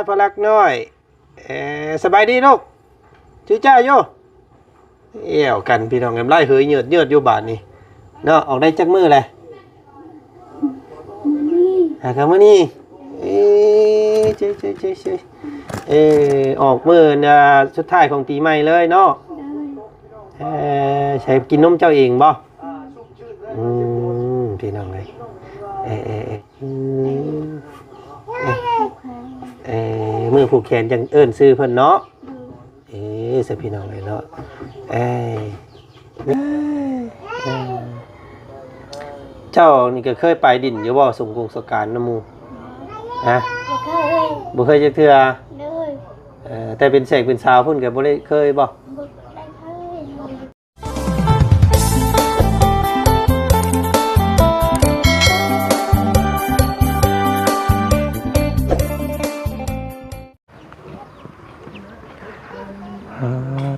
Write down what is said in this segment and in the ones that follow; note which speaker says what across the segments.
Speaker 1: พลักน้อยสบายดีลูกชื่อจ้าโยเอี่ยวกันพี่น้องกันไล่เหยเหยือดอยู่บาทนี่เนาะออกได้จักมือเลยหาคำว่านี่ออกมือสุดท้ายของปีใหม่เลยเนาะใช้กินนมเจ้าเองบ่พี่น้องเลยมือผูกแขนจังเอิ้นซื้อเพิ่นเนาะเสียพี่น้องเลยเนาะเจ้านี่ก็เคยไปดินอยู่บ่สงกรานต์สงกรานต์น้ำมูฮะบ่เคยจะเทื่อแต่เป็นแสกเป็นสาวพุ่นก็บ่ได้เคยบ่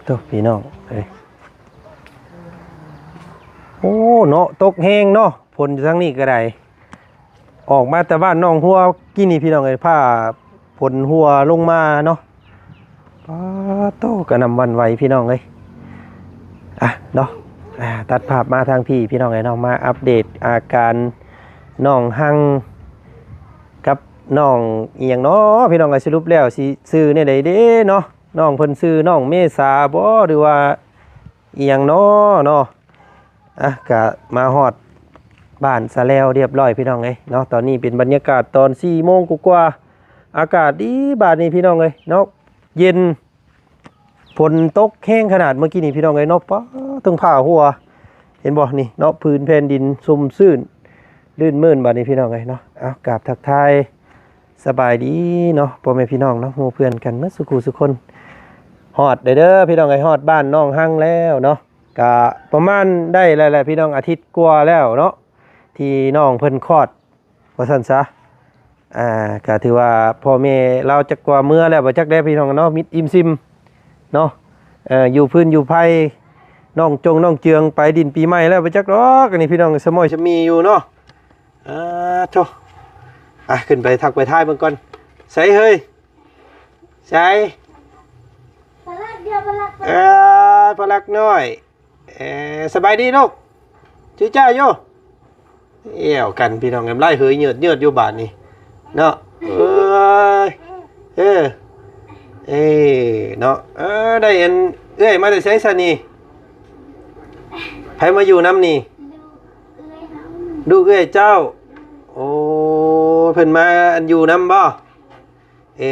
Speaker 1: ตัวพี่น้องโอ้เนาะตกแห้งเนาะฝนอยู่ทางนี้ก็ได้ออกมาแต่บ้านน้องหัวกินนี่พี่น้องเอ้ยผ้าฝนหัวลงมาเนาะป้าโตกระนำวันไหวพี่น้องเลยเนาะตัดภาพมาทางพี่น้องเอ้ยน้องมาอัปเดตอาการน้องหังกับน้องเอียงเนาะพี่น้องเอ้ยสรุปแล้วสิซื้อเนี่ยได้เด้เนาะน้องเพิ่นซื้อน้องเมษาบ่หรือว่าเอียงเนาะก็มาฮอดบ้านซะแล้วเรียบร้อยพี่น้องเอ้ยเนาะตอนนี้เป็นบรรยากาศตอน 4 โมงกว่าอากาศดีบาดนี้พี่น้องเอ้ยเนาะเย็นฝนตกแห้งขนาดเมื่อกี้นี่พี่น้องเอ้ยเนาะป้าตึงผ้าหัวเห็นบ่นี่เนาะพื้นแผ่นดินซุ่มซื่นลื่นมื่นบาดนี้พี่น้องเอ้ยเนาะกราบทักทายสบายดีเนาะพ่อแม่พี่น้องเนาะหมู่เพื่อนกันเมื่อสุคนฮอดเด้อพี่น้องไอ้ฮอดบ้านน้องหั่งแล้วเนาะก็ประมาณได้หลายๆพี่น้องอาทิตย์กว่าแล้วเนาะที่น้องเพิ่นคลอดว่าซั่นซะก็ถือว่าพ่อแม่เราจักกว่าเมื่อแล้วบ่จักได้พี่น้องเนาะมิดอิ่มซิมเนาะอยู่พื้นอยู่ไผน้องเจืองไปดินปีใหม่แล้วบ่จักดอกอันนี้พี่น้องสมอยสมีอยู่เนาะโธ่ขึ้นไปทักไปท้ายเบิ่งก่อนใส่เฮ้ยใส่พลักน้อยสบายดีลูกชื่อจ้าโยเอี่ยวกันพี่น้องกันไล่เหยเหยือดอยู่บาทนี่เนาะเนาะได้เอ็นมาแต่ใช้ซะนี่ไผมาอยู่น้ำนี่ดูเจ้าโอ้เพิ่นมาอยู่น้ำบ่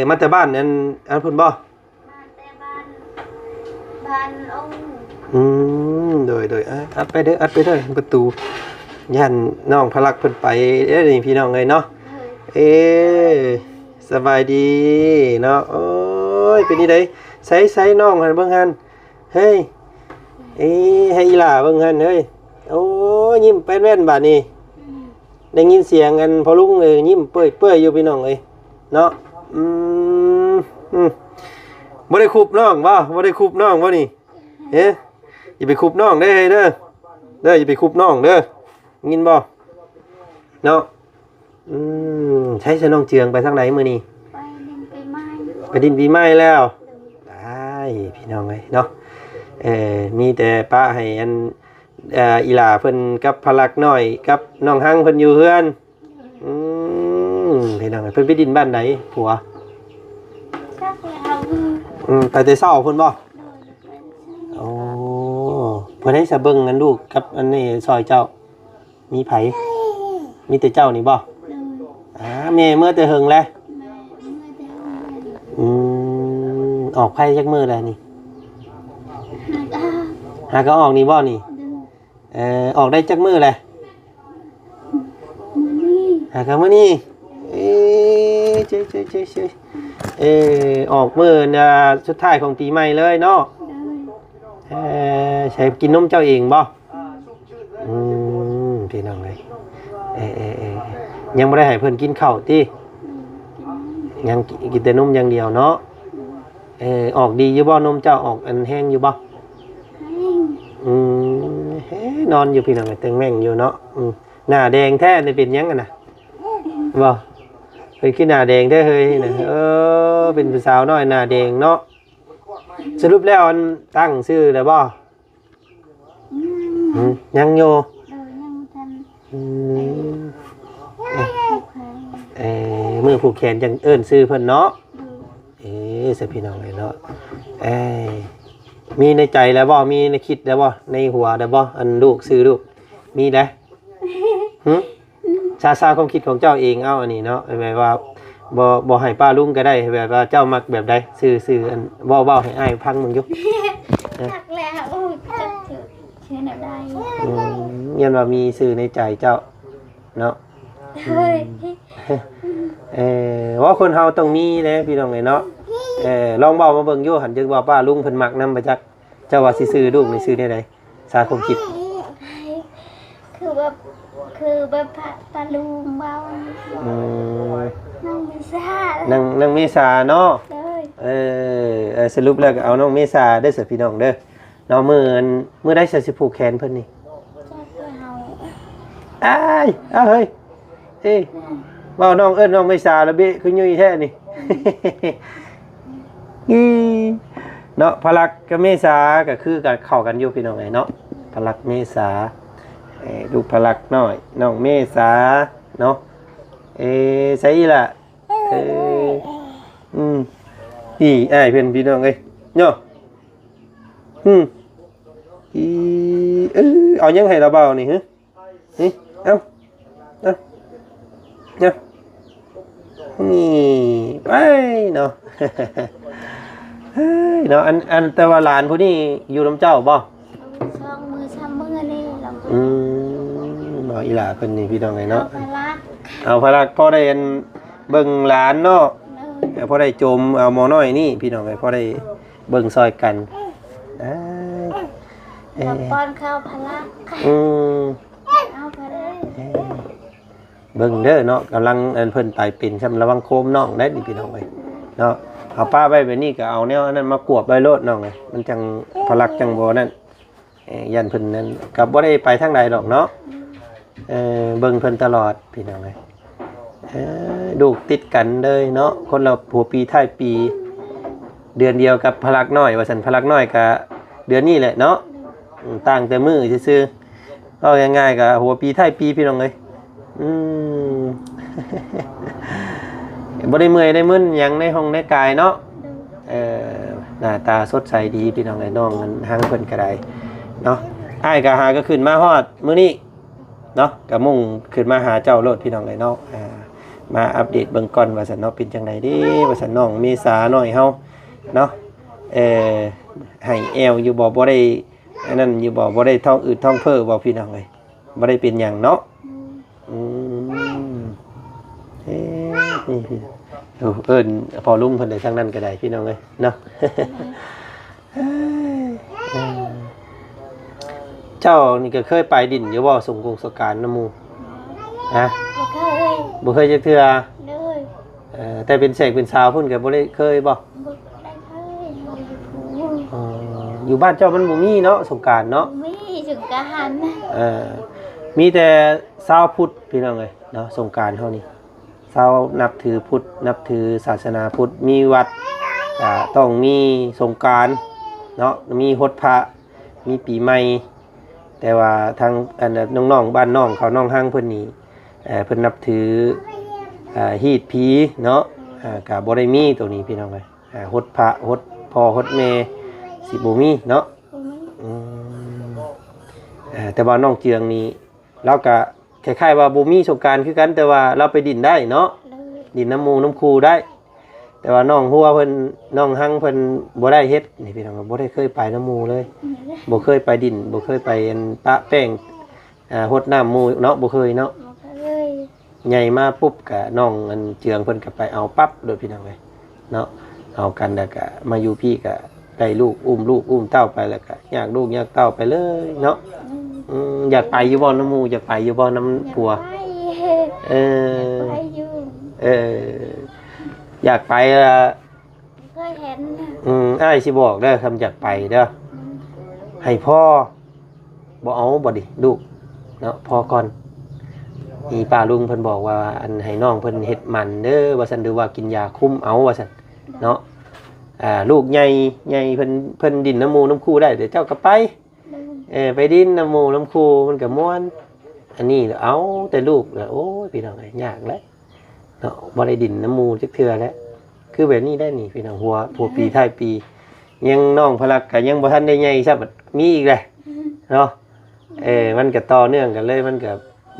Speaker 1: มาแต่บ้านอันเพิ่นบ่โดยอัดไปเด้อประตูยันน้องพลักเพิ่นไปนี่พี่น้องเลยเนาะสบายดีเนาะโอ้ยเป็นนี่ได้ใส่น้องหันเบิ่งหันเฮ้ยให้อีหล่าเบิ่งหันเฮ้ยโอ้ยิ้มแป้นๆบาดนี้ได้ยินเสียงกันพอลุงเลยยิ้มเปื่อยอยู่พี่น้องเลยเนาะบ่ได้คุบน้องบ่นี่อย่าไปคุบน้องเด้ออย่าไปคุบน้องเด้อยินบ่เนาะใช้สน้องเจืองไปทางไหนมื้อนี้ไปดินปีใหม่แล้วได้พี่น้องเอ้ยเนาะมีแต่ป้าให้อันอีหล่าเพิ่นกับพลักน้อยกับน้องหั่งเพิ่นอยู่เฮือนพี่น้องเอ้ยเพิ่นไปดินบ้านไหนผัวไปแต่เช้าเพิ่นบ่โอ้เพิ่นให้สะเบิ่งกันลูกกับอันนี้ซอยเจ้ามีไผมีแต่เจ้านี่บ่แม่เมื่อแต่เฮิงแล้วออกไผจักมื้อแล้วนี่หาก็ออกนี่บ่นี่ออกได้จักมื้อแล้วหาก็มื้อนี้ออกมื้อสุดท้ายของปีใหม่เลยเนาะใช้กินนมเจ้าเองบ่พี่น้องเลยยังไม่ได้ให้เพิ่นกินข้าวติยังกินแต่นมอย่างเดียวเนาะออกดีอยู่บ่นมเจ้าออกอันแห้งอยู่บ่นอนอยู่พี่น้องตึงแม่งอยู่เนาะหน้าแดงแท้ได้เป็นยังกันน่ะบ่ เป็นขี้หน้าแดงได้เฮ้ยนะเป็นผู้สาวน้อยหน้าแดงเนาะสรุปแล้วอันตั้งชื่อแล้วบ่ยังโย
Speaker 2: ยังทัน
Speaker 1: มือผูกแขนจังเอิ้นชื่อเพิ่นเนาะสิพี่น้องเลยเนาะมีในใจแล้วบ่มีในคิดแล้วบ่ในหัวแล้วบ่อันลูกชื่อลูกมีได้ซาความคิดของเจ้าเองเอาอันนี้เนาะแบบว่าบ่ให้ป้าลุงก็ได้แบบว่าเจ้ามักแบบใดซื่ออันเว้าให้อ้ายพังมึงอยู่
Speaker 2: ทักแล้วจะชื่อไหนได้
Speaker 1: ยันว่ามีซื่อในใจเจ้าเนาะว่าคนเฮาต้องมีนะพี่น้องเนาะลองเว้ามาเบิ่งอยู่หั่นจังว่าป้าลุงเพิ่นมักนำไปจักเจ้าว่าสิซื้อลูกนี่ซื้อได้ใดซาความคิด
Speaker 2: คือแบบปลาลุงเบาน้องเมษาน
Speaker 1: างเมษาเนาะสรุปแล้วก็เอาน้องเมษาได้สิพี่น้องเด้อเนาะมื้อได้สิผูกแขนเพิ่นนี่เฮ้ยว่าน้องเอิ้นน้องเมษาแล้วเบ้คือยุ่ยแท้นี่เนาะพลักกับเมษาก็คือกันเข้ากันอยู่พี่น้องเนาะพลักเมษาลูกพลักน้อยน้องเมษาเนาะใช่ล่ะนี่อ้ายเพิ่นพี่น้องเอ้ยเนาะเอายังให้เราเบานี่ฮะนี่เอานี่ไปเนาะเนาะอันแต่ว่าหลานผู้นี้อยู่น้ำเจ้าบ่
Speaker 2: 2 มือ 3 มือนี่เรา
Speaker 1: บ่อีหล่าเพิ่นนี่พี่น้องไงเนาะเอาพลักพอได้เบิ่งหลานเนาะพอได้โจมเอาหมอน้อยนี่พี่น้องไงพอได้เบิ่งซอยกัน
Speaker 2: ป้อนข้าวพลักเอาไปเลย
Speaker 1: เบิ่งเด้อเนาะกำลังเพิ่นไตเป็นซ้ำระวังโคมน้องได้พี่น้องไงเนาะเอาป้าไว้แบบนี้ก็เอาแนวนั้นมากวบไว้โลดน้องไงมันจังพลักจังบ่นั่นยันเพิ่นนั้นกับบ่ได้ไปทางใดดอกเนาะเบิ่งเพิ่นตลอดพี่น้องไงลูกติดกันเลยเนาะคนเราหัวปีท้ายปีเดือนเดียวกับพลักน้อยว่าซั่นพลักน้อยก็เดือนนี้แหละเนาะต่างแต่มื้อซื่อๆเอาง่ายๆก็หัวปีท้ายปีพี่น้องเอ้ยบ่ได้เมื่อยได้มึนหยังในห้องในกายเนาะหน้าตาสดใสดีพี่น้องไอ้น้องมันหางเพิ่นก็ได้เนาะอ้ายก็หาก็ขึ้นมาฮอดมื้อนี้เนาะก็มุ่งขึ้นมาหาเจ้าโลดพี่น้องไอ้เนาะมาอัปเดตเบิ่งก่อนว่าซั่นเนาะเป็นจังได๋เด้ว่าซั่นน้องเมษาน้อยเฮาเนาะให้แอวอยู่บ่ได้อันนั้นอยู่บ่ได้ท้องอืดท้องเฟ้อบ่พี่น้องเอ้ยบ่ได้เป็นหยังเนาะนี่พี่พอลุงเพิ่นได้ทางนั้นก็ได้พี่น้องเอ้ยเนาะเจ้านี่ก็เคยไปดินอยู่บ่สงการน้ำหมู่บ่เคยจักเทื่อแต่เป็นแสกเป็นสาวเพิ่นก็บ่ได้เคยบ่อยู่บ้านเจ้ามันบ่มีเนาะสงกรานต์เนาะ
Speaker 2: มีสงกรานต์
Speaker 1: มีแต่ชาวพุทธพี่น้องเอ้ยเนาะสงกรานต์เฮานี่ชาวนับถือพุทธนับถือศาสนาพุทธมีวัดต้องมีสงกรานต์เนาะมีฮดพระมีปีใหม่แต่ว่าทางน้องๆบ้านน้องเขาน้องห้างเพิ่นนี่เพิ่นนับถือฮีดผีเนาะก็บ่ได้มีตัวนี้พี่น้องเอ้ยฮดพระฮดพ่อฮดแม่สิบ่มีเนาะแต่ว่าน้องเจียงนี่เราก็คล้ายๆว่าบ่มีสงกรานต์คือกันแต่ว่าเราไปดินได้เนาะดินน้ำมูน้ำคูได้แต่ว่าน้องหัวเพิ่นน้องหังเพิ่นบ่ได้เฮ็ดนี่พี่น้องบ่ได้เคยไปน้ำมูเลยบ่เคยไปดินบ่เคยไปปะแป้งฮดน้ำมูเนาะบ่เคยเนาะใหญ่มาปุ๊บก็น้องเจืองเพิ่นก็ไปเอาปั๊บโดยพี่น้องเลยเนาะเอากันแล้วก็มาอยู่พี่ก็ได้ลูกอุ้มเต้าไปแล้วก็อยากลูกอยากเต้าไปเลยเนาะอยากไปอยู่บ่น้ำมูอยากไปอยู่บ่น้ำปัวอยากไป
Speaker 2: เคยเห็น
Speaker 1: อ้ายสิบอกเด้อคำอยากไปเด้อให้พ่อบ่เอาบ่ดิลูกเนาะพ่อก่อน มีป้าลุงเพิ่นบอกว่าอันให้น้องเพิ่นเฮ็ดหมันเด้อว่าซั่นหรือว่ากินยาคุมเอาว่าซั่นเนาะลูกใหญ่เพิ่นดินน้ำหมูน้ำคูได้เดี๋ยวเจ้าก็ไปไปดินน้ำหมูน้ำคูมันก็ม่วนอันนี้เอาแต่ลูกโอ้ยพี่น้องเอ้ยยากแล้วเนาะบ่ได้ดินน้ำหมูจักเทื่อแล้วคือแบบนี้ได้นี่พี่น้องหัวปีท้ายปียังน้องพลักก็ยังบ่ทันได้ใหญ่ซับมีอีกเลยเนาะมันก็ต่อเนื่องกันเลยมันก็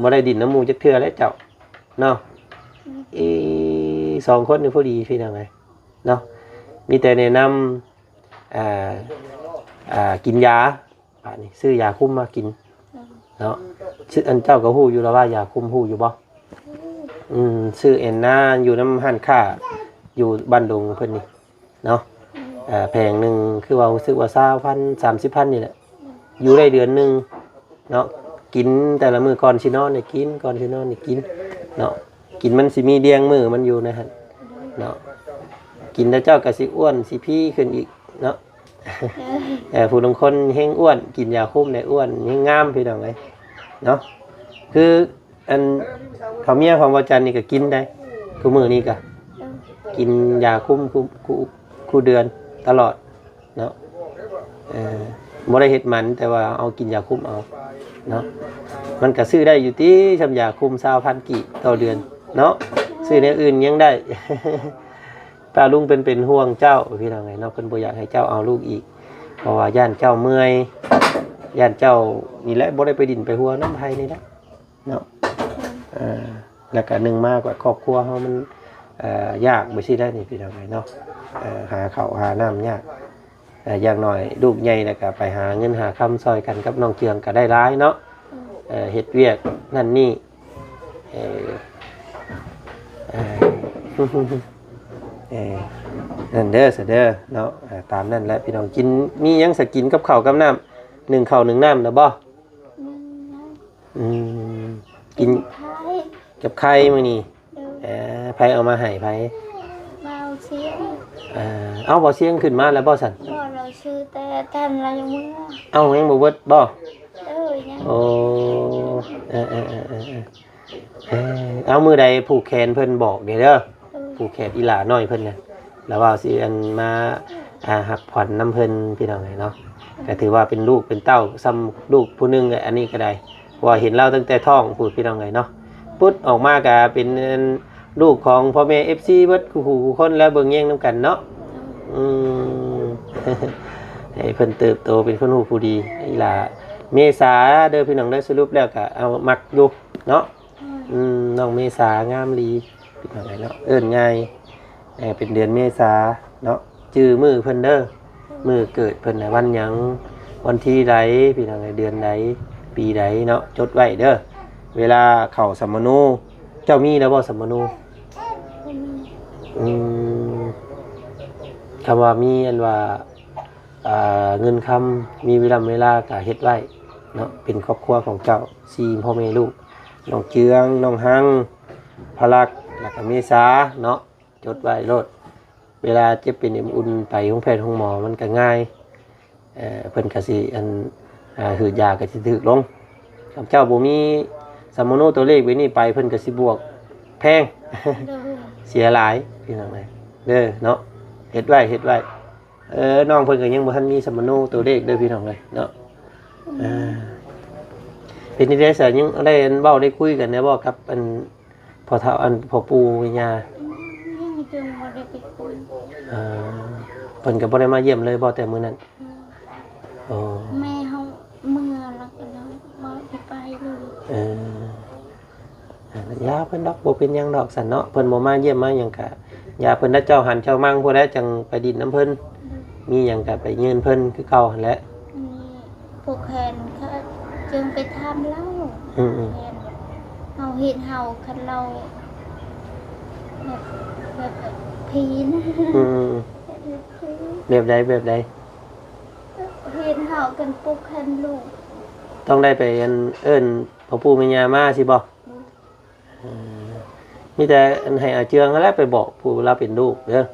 Speaker 1: บ่ได้ดินน้ำหมูจักเทื่อแล้วเจ้าเนาะ2คนนี่พอดีพี่น้องเอ้ยเนาะมีแต่แนะนำกินยาป่านนี้ซื้อยาคุมมากินเนาะชื่ออันเจ้าก็ฮู้อยู่แล้วว่ายาคุมฮู้อยู่บ่ซื้อเอ็นนาอยู่น้ำห้านค้าอยู่บ้านดงเพิ่นนี่เนาะแพงหนึ่งคือว่ารู้สึกว่า20,000 30,000นี่แหละอยู่ได้เดือนหนึงเนาะกินแต่ละมื้อก่อนสินอนนี่กินก่อนสินอนนี่กินเนาะกินมันสิมีเดียงมื้อมันอยู่นะฮะเนาะกินแล้วเจ้าก็สิอ้วนสิพี่ขึ้นอีกเนาะผู้บางคนแห้งอ้วนกินยาคุมได้อ้วนยังงามพี่น้องเอ้ยเนาะคืออันเขาเมียของวาจันนี่ก็กินได้ทุกมื้อนี้ก็กินยาคุมคู่เดือนตลอดเนาะบ่ได้เฮ็ดมันแต่ว่าเอากินยาคุมเอาเนาะมันก็ซื้อได้อยู่ที่ชำยาคุม20,000กิต่อเดือนเนาะซื้อในอื่นยังได้ ป้าลุงเป็นห่วงเจ้าพี่น้องไงเนาะเพิ่นบ่อยากให้เจ้าเอาลูกอีกเพราะว่าย่านเจ้าเมื่อยย่านเจ้านี่แหละบ่ได้ไปดินไปหัวน้ำไผนี่แหละเนาะแล้วก็นึงมากกว่าครอบครัวเฮามันยากบ่สิได้นี่พี่น้องไงเนาะหาข้าวหาน้ำยากอย่างน้อยลูกใหญ่แล้วก็ไปหาเงินหาคำซอยกันกับน้องเจืองก็ได้หลายเนาะเฮ็ดเวียกนั่นนี่นั่นเด้อเสด้อเนาะตามนั่นแหละพี่น้องกินมียังสกินกับข้าวกับน้ำ1ข้าว1น้ำนะบ่กินกับไข่มื้อนี้ไผเอามาให้ไผ
Speaker 2: เบาเสียง
Speaker 1: เอาบ่เสียงขึ้นมาแล้วบ่สั่น
Speaker 2: บ่เราชื่อแต่ท่านเรายังมื้อ
Speaker 1: เอายังบ่เบิดบ่
Speaker 2: ยัง
Speaker 1: โอ้เอามือใดผูกแขนเพิ่นบอกเด้อผูกแขนอีหลาน้อยเพิ่นน่ะแล้วว่าสิอันมาหักผ่อนน้ำเพิ่นพี่น้องเนาะก็ถือว่าเป็นลูกเป็นเต้าซ้ำลูกผู้นึงอันนี้ก็ได้ว่าเห็นเราตั้งแต่ท้องพูดพี่น้องเนาะปุ๊ดออกมาก็เป็นลูกของพ่อแม่ FC เบิดคู่คนแล้วเบิ่งแย่งนำกันเนาะให้เพิ่นเติบโตเป็นคนผู้ดีอีหลาเมษาเด้อพี่น้องได้สรุปแล้วก็เอามักอยู่เนาะน้องเมษางามลีพี่น้องเนาะเอิ้นง่ายเป็นเดือนเมษาเนาะชื่อมือเพิ่นเด้อมือเกิดเพิ่นน่ะวันหยังวันที่ใดพี่น้องเดือนใดปีใดเนาะจดไว้เด้อเวลาเข้าสัมมโนเจ้ามีแล้วบ่สัมมโนคำว่ามีอันว่าเงินคำมีเวลาก็เฮ็ดไว้เนาะเป็นครอบครัวของเจ้า4พ่อแม่ลูกน้องเจืองน้องหังพลักแล้วก็เมษาเนาะจดไว้โลดเวลาเจ็บเป็นอุ่นไปโรงแพทย์โรงหมอมันก็ง่ายเพิ่นก็สิอันหืดยาก็สิถึกลงข้าเจ้าบ่มีสัมมโนตัวเลขไว้นี่ไปเพิ่นก็สิบวกแพง เสียหลายพี่น้องเด้อเนาะเฮ็ดไว้น้องเพิ่นก็ยังบ่ทันมีสัมมโนตัวเลขเด้อพี่น้องเลยเนาะเป็นนิเทศยังได้เว้าได้คุยกันนะบ่กับอันพ่อเฒ่าอันพ่อปู่ย่าเพิ่นก็บ่ได้มาเยี่ยมเลยบ่แต่มื้อนั้น
Speaker 2: แม่เฮาเมื่อแล้วก็บ่ได้ไป
Speaker 1: เลยยาเพิ่นดอกบ่เป็นหยังดอกสั่นเนาะเพิ่นบ่มาเยี่ยมมาหยังก็ยาเพิ่นได้เจ้าหันเจ้ามั่งผู้ใดจังไปดินน้ำเพิ่นมีหยังก็ไปยืนเพิ่นคือเก่าหั่นแหละ
Speaker 2: ผูกแขนเขาจึงไปทำเล่าเฮาเห็นเฮาคันเราแบบผีนะ
Speaker 1: แบบใด
Speaker 2: เห็นเฮากันปลุกแขนลูก
Speaker 1: ต้องได้ไปเอิ้นพ่อปู่แม่ย่ามาสิบ่มีแต่ให้อาเจืองแล้วไปบอกผู้เราเป็นลูกเด้อ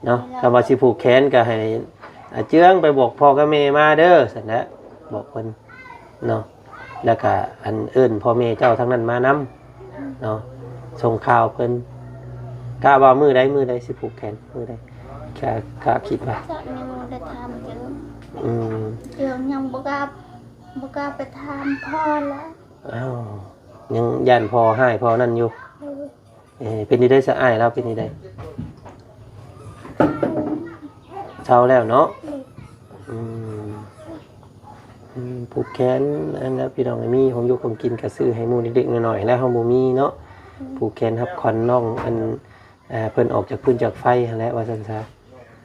Speaker 1: เนาะคำว่าสิผูกแขนก็ให้อาเจืองไปบอกพ่อกับแม่มาเด้อสั่นแหละบอกเพิ่นเนาะแล้วก็อันเอิ้นพ่อแม่เจ้าทั้งนั้นมานำ เนาะส่งข่าวเพิ่นกล้าว่ามือใดสิผูกแขนมือใดกล้าคิดว่า
Speaker 2: จะยังบ่ได้ทำเยอะ
Speaker 1: อืม
Speaker 2: เดี๋ยวยังบ่กล้าไปทำพ่อแล้ว
Speaker 1: อ้าวยังย่านพอให้พอนั่นอยู่เป็นนี่ได้สะอ้ายแล้วเป็นนี่ได้เช้าแล้วเนาะอืมผูกแขนอันนั้นพี่น้องมีของอยู่ของกินก็ซื้อให้หมู่เด็กๆหน่อยๆแล้วเฮาบ่มีเนาะผูกแขนรับขวัญน้องอันเพิ่นออกจากพื้นจากไฟหั่นแหละว่าซั่นซะ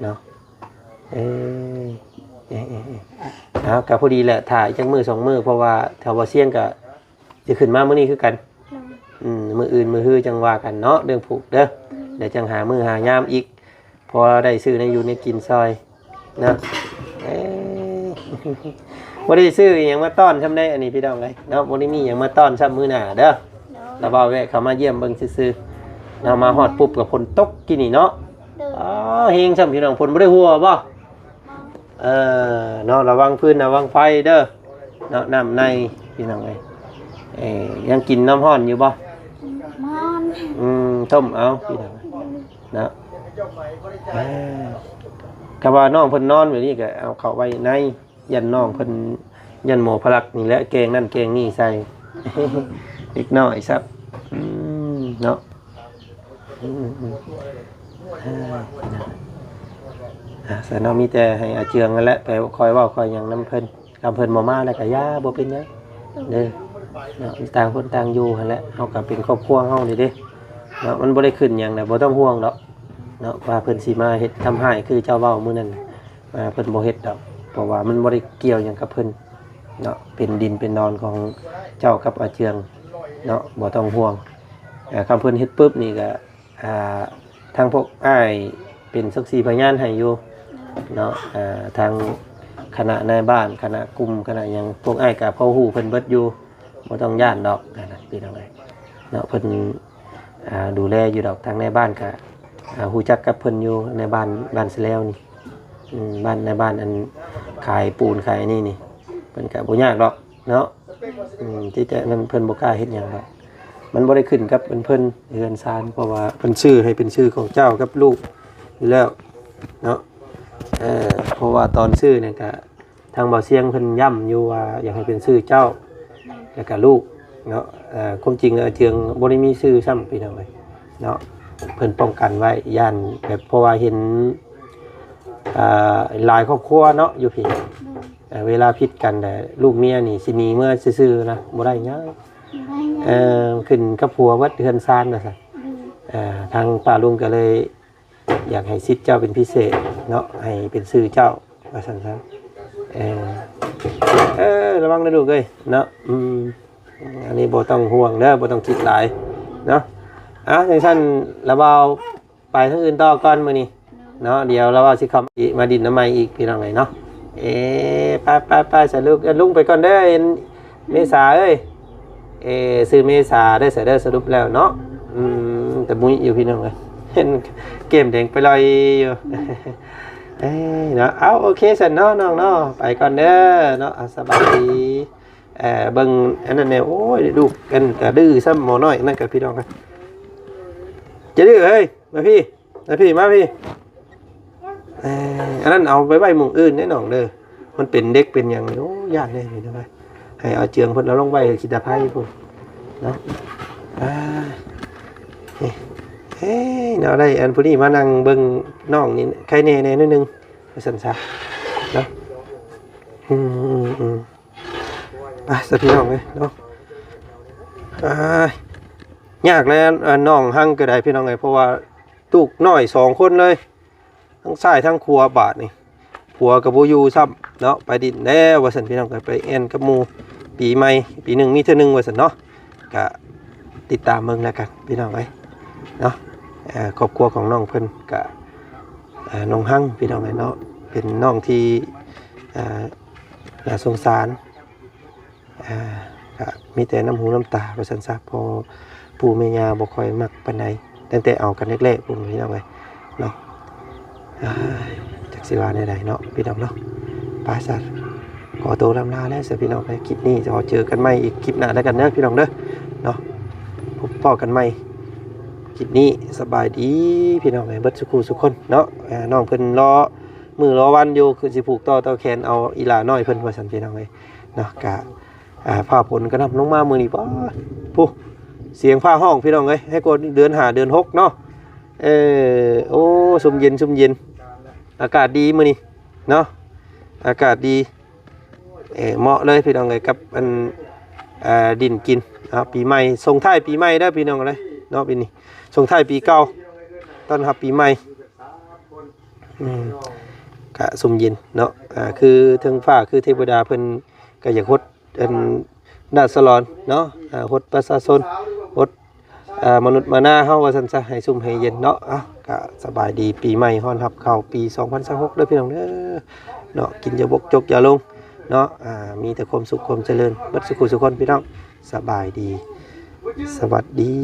Speaker 1: เนาะเอาก็พอดีแหละถ่ายจักมื้อ2มื้อเพราะว่าแถวบ่เซียงก็สิขึ้นมามื้อนี้คือกันมื้ออื่นมื้อฮื้อจังว่ากันเนาะเรื่องผูกเด้อเดี๋ยวจังหามื้อหายามอีกพอได้ซื้อในอยู่ในกินซอยเนาะบ่ได้ซื้อหยังมาต้อนซำได้อันนี้พี่น้องเอ้ยเนาะบ่ได้มีหยังมาต้อนซำมื้อหน้าเด้อแล้วบ่าวแวะเข้ามาเยี่ยมเบิ่งซื่อๆเนาะมาฮอดปุ๊บก็ฝนตกกินนี่เนาะอ๋อเฮงซำพี่น้องฝนบ่ได้หัวบ่เนาะระวังพื้นระวังไฟเด้อเนาะน้ำในพี่น้องเอ้ยยังกินน้ำร้อนอยู่บ่
Speaker 2: มอน
Speaker 1: ต้มเอาพี่น้องเนาะก็ว่าน้องเพิ่นนอนแบบนี้ก็เอาเข้าไว้ในยันน้องเพิ่นยันหมอพลักนี่แหละแกงนั่นแกงนี่ใส่ อีกน้อยซับเนาะแสนเรามีแต่ให้อาเจืองนั่นแหละไปคอยว่าคอยอย่างน้ำเพิ่นกำเพิ่นมาแล้วก็ย่าบ่เป็นหยังเด้อเนาะต่างคนต่างอยู่หั่นแหละเฮาก็เป็นครอบครัวเฮานี่เด้เนาะมันบ่ได้ขึ้นหยังน่ะบ่ต้องห่วงดอกเนาะว่าเพิ่นสิมาเฮ็ดทำให้คือเจ้าเว้ามื้อนั้นเพิ่นบ่เฮ็ดดอกเพราะว่ามันบ่ได้เกี่ยวหยังกับเพิ่นเนาะเป็นดินเป็นนอนของเจ้ากับอาเจืองเนาะบ่ต้องห่วงคำเพิ่นเฮ็ดปุ๊บนี่ก็ทางพวกอ้ายเป็นสัก4พยานให้อยู่เนาะทางคณะนายบ้านคณะกลุ่มคณะหยังพวกอ้ายก็พอฮู้เพิ่นเบิดอยู่บ่ต้องย่านดอกนั่นน่ะพี่น้องเอ้ยเนาะเพิ่นดูแลอยู่ดอกทางในบ้านก็ฮู้จักกับเพิ่นอยู่ในบ้านซะแล้วนี่บ้านในบ้านอันขายปูนขายนี่เพิ่นก็บ่ยากดอกเนาะที่จะนั้นเพิ่นบ่กล้าเฮ็ดหยังดอกมันบ่ได้ขึ้นกับเพิ่นเรือนซานเพราะว่าเพิ่นชื่อให้เป็นชื่อของเจ้ากับลูกอยู่แล้วเนาะเพราะว่าตอนชื่อเนี่ยก็ทางบ่าวเสียงเพิ่นย้ำอยู่ว่าอยากให้เป็นชื่อเจ้าแล้วก็ลูกเนาะความจริงเจืองบ่ได้มีชื่อซ้ำพี่น้องเอ้ยเนาะเพิ่นป้องกันไว้ย่านแบบเพราะว่าเห็นหลายครอบครัวเนาะอยู่พี่เวลาผิดกันแต่ลูกเมียนี่สิหนีเมื่อซื่อๆนะบ่ได้หยังขึ้นกับผัววัดเฮือนซานนะสิทางป้าลุงก็เลยอยากให้สิทธิ์เจ้าเป็นพิเศษเนาะให้เป็นชื่อเจ้าว่าซั่นซะระวังนะลูกเอ้ยเนาะอันนี้บ่ต้องห่วงเด้อบ่ต้องคิดหลายเนาะจังซั่นระเบาไปทางอื่นต่อก่อนมื้อนี้เนาะเดี๋ยวระเบาสิเข้ามาดินน้ำใหม่อีกพี่น้องเอ้ยเนาะไปใส่ลูกลุงไปก่อนเด้อเมษาเอ้ยซื้อเมษาได้เสร็จได้สรุปแล้วเนาะแต่มุ้ยอยู่พี่น้องเลยเห็นเกมแดงไปลอยอยู่เนาะเอาโอเคสันเนาะน้องเนาะไปก่อนเด้อเนาะสบายดีเบิ่งอันนั้นเนี่ยโอ้ยดูกันดื้อซ้ำหมอน้อยนั่นกับพี่น้องกันจะดื้อเฮ้ยมาพี่มาพี่อันนั้นเอาไปไว้หมู่อื่นแน่นอนเด้อมันเป็นเด็กเป็นอย่างโอ้ยากเลยนี่นะให้เอาเจืองพุ่นเราลงไว้คิดตาไพ่พุ่นเนาะเนาะได้อันผู้นี้มานั่งเบิ่งน้องนี่ใครแน่นิดนึงสั่นซะเนาะไปสักพี่น้องเลยเนาะยากแล้วน้องหั่งก็ได้พี่น้องเลยเพราะว่าลูกน้อย2คนเลยทั้งซ้ายทั้งขวาบาดนี่ผัวกับโบยูซ้ำเนาะไปดินแล้วว่าสันพี่น้องกันไปแอนกับมูปีใหม่ปีหนึ่งมีเท่านึงว่าสันเนาะก็ติดตามเมืองแล้วกันพี่น้องไว้เนาะครอบครัวของน้องเพิ่นกับน้องหั่งพี่น้องไว้เนาะเป็นน้องที่น่าสงสารก็มีแต่น้ำหูน้ำตาว่าสันซะพอปู่แม่ย่าบ่ค่อยมักปานใดตั้งแต่เอากันแรกๆพุ่นพี่น้องไว้เนาะจากสิวาในใดเนาะพี่น้องเนาะปาสัตว์ขอตัวลำลาแล้วเสียพี่น้องไปคลิปนี้จะเจอกันใหม่อีกคลิปหน้าแล้วกันเด้อพี่น้องเด้อเนาะ พบพ่อกันใหม่คลิปนี้สบายดีพี่น้องเบิดสุขุสุขคนเนาะน้องเพิ่นรอมือรอวันอยู่คือสิผูกต่อเต้าแขนเอาอีหลาน้อยเพิ่นว่าซั่นพี่น้องเอ้ยเนาะกะฟ้าฝนก็นำลงมามื้อนี้บ่ผู้เสียงฟ้าห้องพี่น้องเอ้ยให้กดเดือน5เดือน6เนาะโอ้ซุ่มเย็นอากาศดีมื้อนี้เนาะอากาศดีเหมาะเลยพี่น้องเอ้ยกับอันดินกินปีใหม่ส่งท้ายปีใหม่เด้อพี่น้องเอ้ยเนาะปีนี้ส่งท้ายปีเก่าต้อนรับปีใหม่กะซุ่มเย็นเนาะคือเทิงฟ้าคือเทวดาเพิ่นก็อยากฮดอันนาสลอนเนาะฮดประชาชนฮดมนุษย์มาหน้าเฮาว่าซั่นซะให้ซุ่มให้เย็นเนาะก็สบายดีปีใหม่ฮ้อนรับเข้าปี2026เด้อพี่น้องเด้อเนาะกินอย่าบกจกอย่าลงเนาะมีแต่ความสุขความเจริญเบิดสุขสุขคนพี่น้องสบายดีสวัสดี